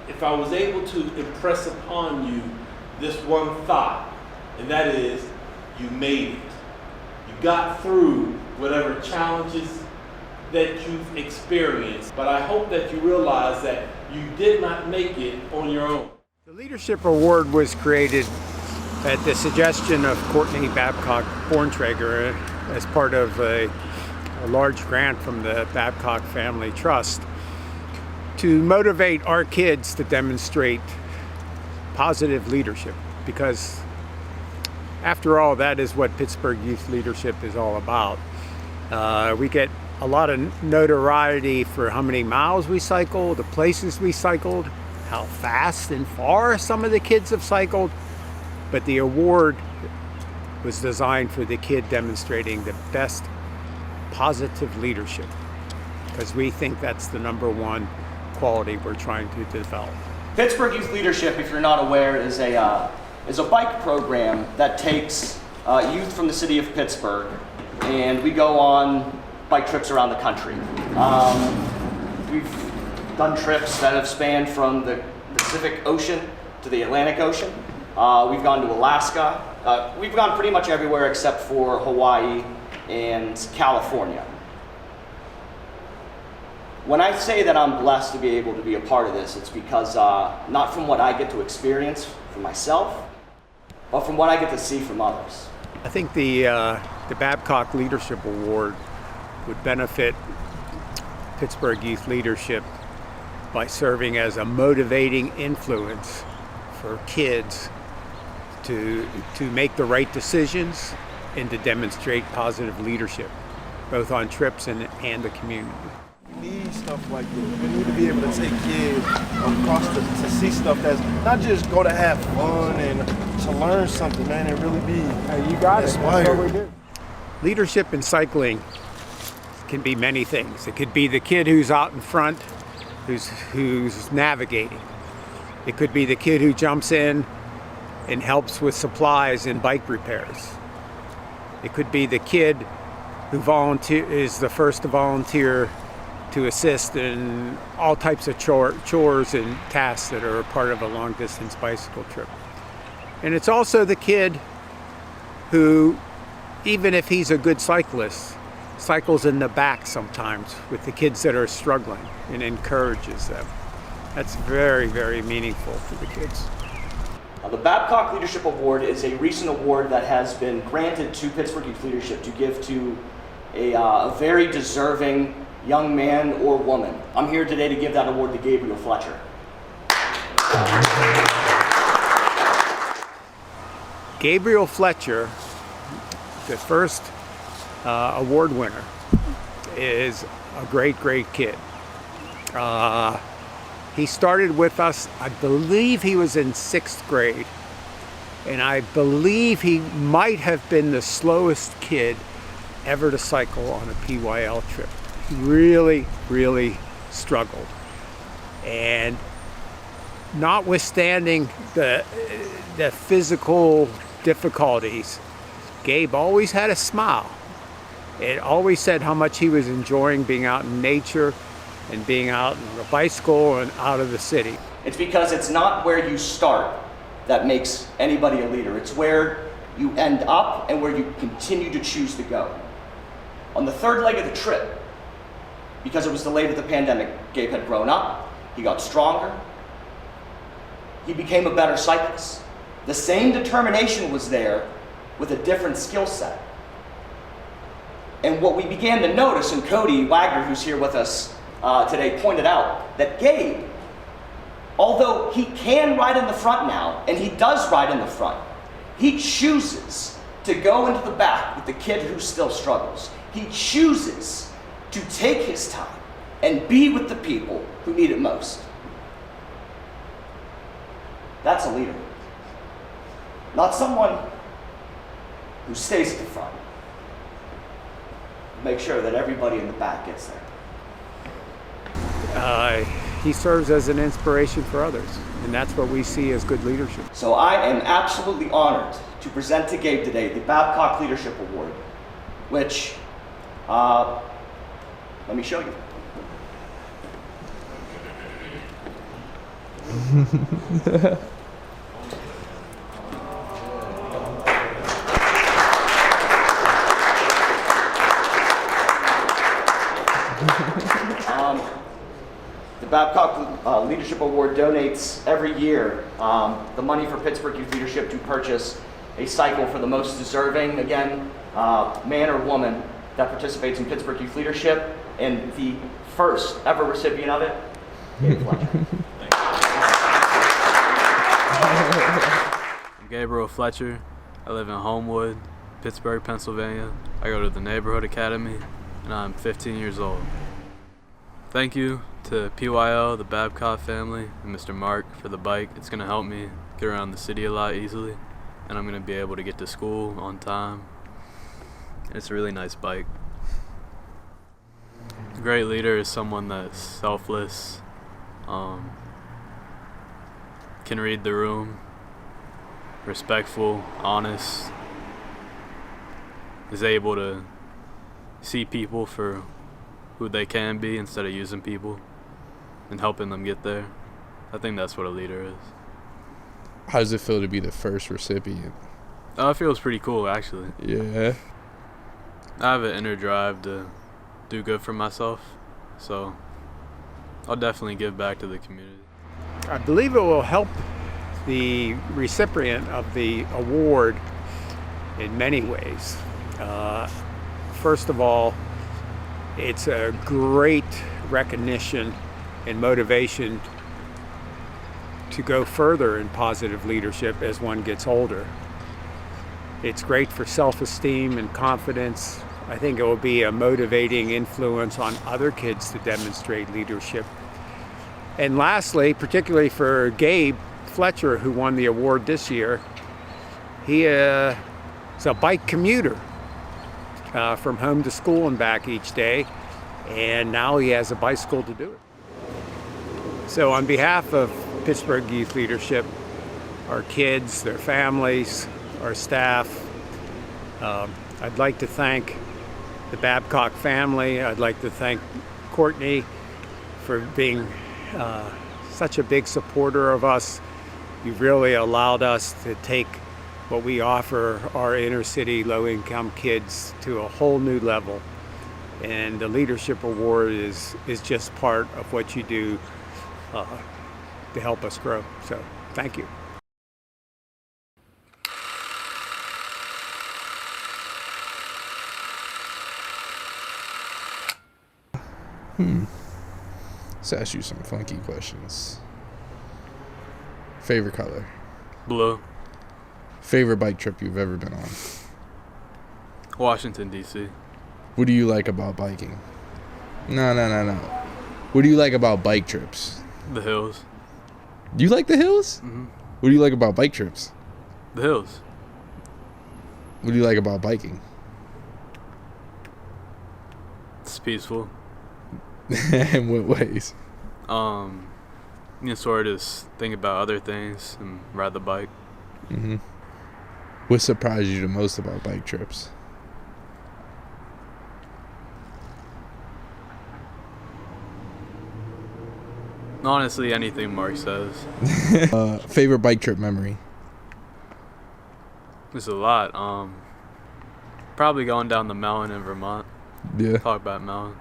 if I was able to impress upon you this one thought, and that is, you made it. You got through whatever challenges that you've experienced, but I hope that you realize that you did not make it on your own. The Leadership Award was created at the suggestion of Courtney Babcock Borntrager as part of a large grant from the Babcock Family Trust to motivate our kids to demonstrate positive leadership, because after all, that is what Pittsburgh Youth Leadership is all about. We get a lot of notoriety for how many miles we cycle, the places we cycled, how fast and far some of the kids have cycled, but the award was designed for the kid demonstrating the best positive leadership, because we think that's the number one quality we're trying to develop. Pittsburgh Youth Leadership, if you're not aware, is a bike program that takes youth from the city of Pittsburgh, and we go on bike trips around the country. We've done trips that have spanned from the Pacific Ocean to the Atlantic Ocean. We've gone to Alaska. We've gone pretty much everywhere except for Hawaii and California. When I say that I'm blessed to be able to be a part of this, it's because not from what I get to experience for myself, but from what I get to see from others. I think the Babcock Leadership Award would benefit Pittsburgh Youth Leadership by serving as a motivating influence for kids to make the right decisions and to demonstrate positive leadership, both on trips and the community. We need stuff like this. We need to be able to take kids across to see stuff that's not just go to have fun and to learn something, man, and really be You got inspired. it. That's what we do. Leadership in cycling can be many things. It could be the kid who's out in front, who's navigating. It could be the kid who jumps in and helps with supplies and bike repairs. It could be the kid who is the first to volunteer to assist in all types of chores and tasks that are a part of a long-distance bicycle trip. And it's also the kid who, even if he's a good cyclist, cycles in the back sometimes with the kids that are struggling and encourages them. That's very, very meaningful to the kids. The Babcock Leadership Award is a recent award that has been granted to Pittsburgh Youth Leadership to give to a very deserving young man or woman. I'm here today to give that award to Gabriel Fletcher. Gabriel Fletcher, the first award winner, is a great, great kid. He started with us, I believe he was in 6th grade, and I believe he might have been the slowest kid ever to cycle on a PYL trip. He really, really struggled. And notwithstanding the physical difficulties, Gabe always had a smile. It always said how much he was enjoying being out in nature and being out on a bicycle and out of the city. It's because it's not where you start that makes anybody a leader. It's where you end up and where you continue to choose to go. On the third leg of the trip, because it was delayed with the pandemic, Gabe had grown up, he got stronger, he became a better cyclist. The same determination was there with a different skill set. And what we began to notice, and Cody Wagner, who's here with us today, pointed out that Gabe, although he can ride in the front now, and he does ride in the front, he chooses to go into the back with the kid who still struggles. He chooses to take his time and be with the people who need it most. That's a leader. Not someone who stays at the front. Make sure that everybody in the back gets there. He serves as an inspiration for others, and that's what we see as good leadership. So I am absolutely honored to present to Gabe today the Babcock Leadership Award, which, let me show you. The Babcock Leadership Award donates every year the money for Pittsburgh Youth Leadership to purchase a cycle for the most deserving, again, man or woman that participates in Pittsburgh Youth Leadership. And the first ever recipient of it, Gabriel Fletcher. I'm Gabriel Fletcher. I live in Homewood, Pittsburgh, Pennsylvania. I go to the Neighborhood Academy, and I'm 15 years old. Thank you to PYL, the Babcock family, and Mr. Mark for the bike. It's going to help me get around the city a lot easily, and I'm going to be able to get to school on time. And it's a really nice bike. A great leader is someone that's selfless, can read the room, respectful, honest, is able to see people for who they can be instead of using people and helping them get there. I think that's what a leader is. How does it feel to be the first recipient? It feels pretty cool, actually. Yeah. I have an inner drive to do good for myself, so I'll definitely give back to the community. I believe it will help the recipient of the award in many ways. First of all, it's a great recognition and motivation to go further in positive leadership as one gets older. It's great for self-esteem and confidence. I think it will be a motivating influence on other kids to demonstrate leadership. And lastly, particularly for Gabe Fletcher, who won the award this year, he is a bike commuter from home to school and back each day, and now he has a bicycle to do it. So on behalf of Pittsburgh Youth Leadership, our kids, their families, our staff, I'd like to thank the Babcock family. I'd like to thank Courtney for being such a big supporter of us. You've really allowed us to take what we offer our inner city low-income kids to a whole new level. And the Leadership Award is just part of what you do to help us grow. So thank you. Let's ask you some funky questions. Favorite color? Blue. Favorite bike trip you've ever been on? Washington, D.C. What do you like about biking? No. What do you like about bike trips? The hills. Do you like the hills? Mm-hmm. What do you like about bike trips? The hills. What do you like about biking? It's peaceful. In what ways? You know, sort of just think about other things and ride the bike. Mm-hmm. What surprised you the most about bike trips? Honestly, anything Mark says. Favorite bike trip memory? There's a lot. Probably going down the mountain in Vermont. Yeah. Talk about mountain.